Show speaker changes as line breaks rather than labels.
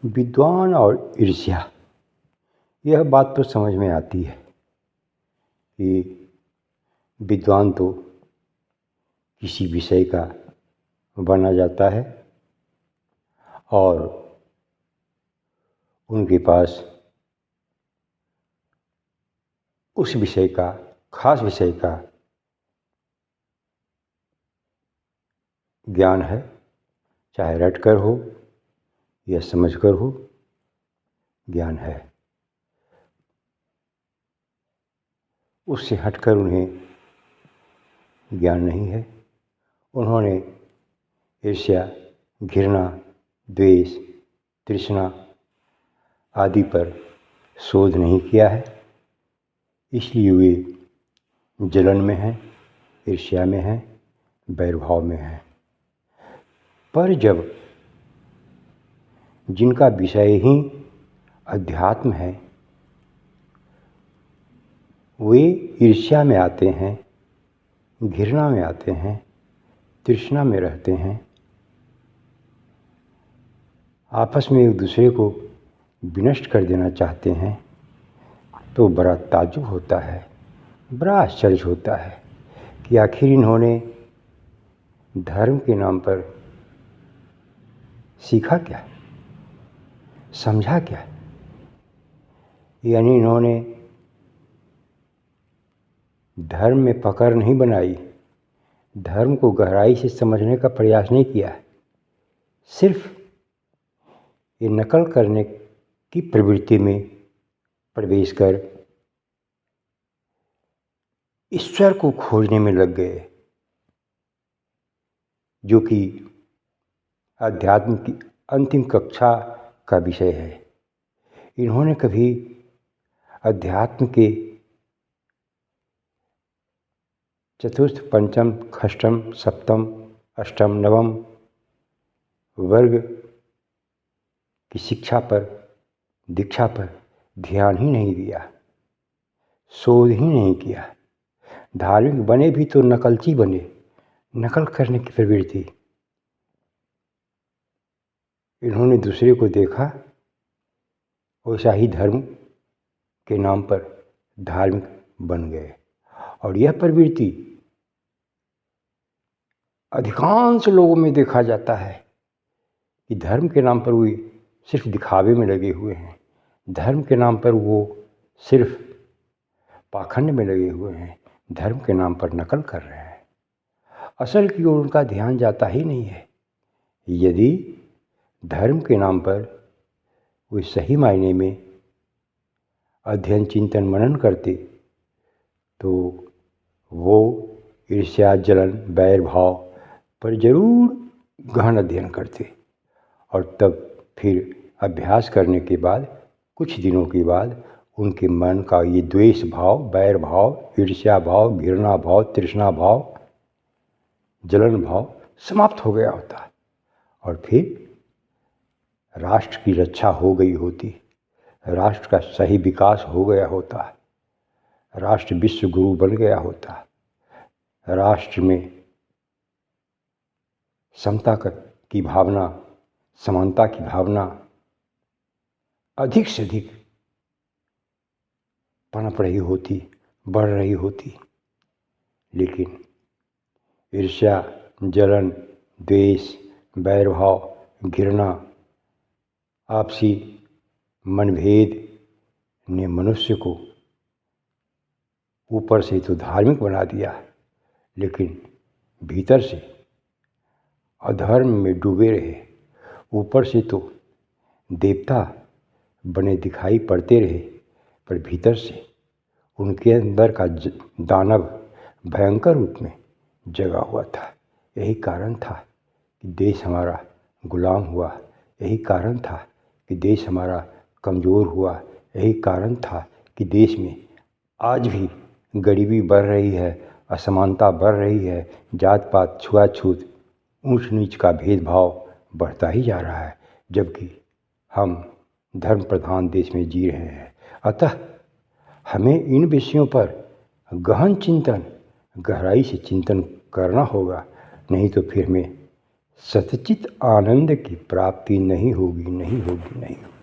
विद्वान और ईर्ष्या, यह बात तो समझ में आती है कि विद्वान तो किसी विषय का बना जाता है और उनके पास उस विषय का, खास विषय का ज्ञान है, चाहे रटकर हो या समझकर हो, ज्ञान है। उससे हटकर उन्हें ज्ञान नहीं है। उन्होंने ईर्ष्या, घृणा, द्वेष, तृष्णा आदि पर शोध नहीं किया है, इसलिए वे जलन में हैं, ईर्ष्या में हैं, वैरभाव में हैं। पर जब जिनका विषय ही अध्यात्म है, वे ईर्ष्या में आते हैं, घृणा में आते हैं, तृष्णा में रहते हैं, आपस में एक दूसरे को विनष्ट कर देना चाहते हैं, तो बड़ा ताज्जुब होता है, बड़ा आश्चर्य होता है कि आखिर इन्होंने धर्म के नाम पर सीखा क्या, समझा क्या। यानी इन्होंने धर्म में पकड़ नहीं बनाई, धर्म को गहराई से समझने का प्रयास नहीं किया, सिर्फ ये नकल करने की प्रवृत्ति में प्रवेश कर ईश्वर को खोजने में लग गए, जो कि अध्यात्म की अंतिम कक्षा का विषय है। इन्होंने कभी अध्यात्म के चतुर्थ, पंचम, षष्ठम, सप्तम, अष्टम, नवम वर्ग की शिक्षा पर, दीक्षा पर ध्यान ही नहीं दिया, शोध ही नहीं किया। धार्मिक बने भी तो नकलची बने, नकल करने की प्रवृत्ति। इन्होंने दूसरे को देखा, वैसा ही धर्म के नाम पर धार्मिक बन गए। और यह प्रवृत्ति अधिकांश लोगों में देखा जाता है कि धर्म के नाम पर वे सिर्फ दिखावे में लगे हुए हैं, धर्म के नाम पर वो सिर्फ पाखंड में लगे हुए हैं, धर्म के नाम पर नकल कर रहे हैं। असल की ओर उनका ध्यान जाता ही नहीं है। यदि धर्म के नाम पर वे सही मायने में अध्ययन, चिंतन, मनन करते तो वो ईर्ष्या, जलन, वैर भाव पर जरूर गहन अध्ययन करते, और तब फिर अभ्यास करने के बाद कुछ दिनों के बाद उनके मन का ये द्वेष भाव, वैर भाव, ईर्ष्या भाव, घृणा भाव, तृष्णा भाव, जलन भाव समाप्त हो गया होता, और फिर राष्ट्र की रक्षा हो गई होती, राष्ट्र का सही विकास हो गया होता, राष्ट्र विश्व गुरु बन गया होता, राष्ट्र में समता की भावना, समानता की भावना अधिक से अधिक पनप रही होती, बढ़ रही होती। लेकिन ईर्ष्या, जलन, द्वेष, वैरभाव, घृणा, आपसी मनभेद ने मनुष्य को ऊपर से तो धार्मिक बना दिया, लेकिन भीतर से अधर्म में डूबे रहे। ऊपर से तो देवता बने दिखाई पड़ते रहे, पर भीतर से उनके अंदर का दानव भयंकर रूप में जगा हुआ था। यही कारण था कि देश हमारा गुलाम हुआ, यही कारण था कि देश हमारा कमज़ोर हुआ, यही कारण था कि देश में आज भी गरीबी बढ़ रही है, असमानता बढ़ रही है, जात पात, छुआछूत, ऊंच नीच का भेदभाव बढ़ता ही जा रहा है, जबकि हम धर्म प्रधान देश में जी रहे हैं। अतः हमें इन विषयों पर गहन चिंतन, गहराई से चिंतन करना होगा, नहीं तो फिर हमें सच्चित आनंद की प्राप्ति नहीं होगी, नहीं होगी, नहीं होगी।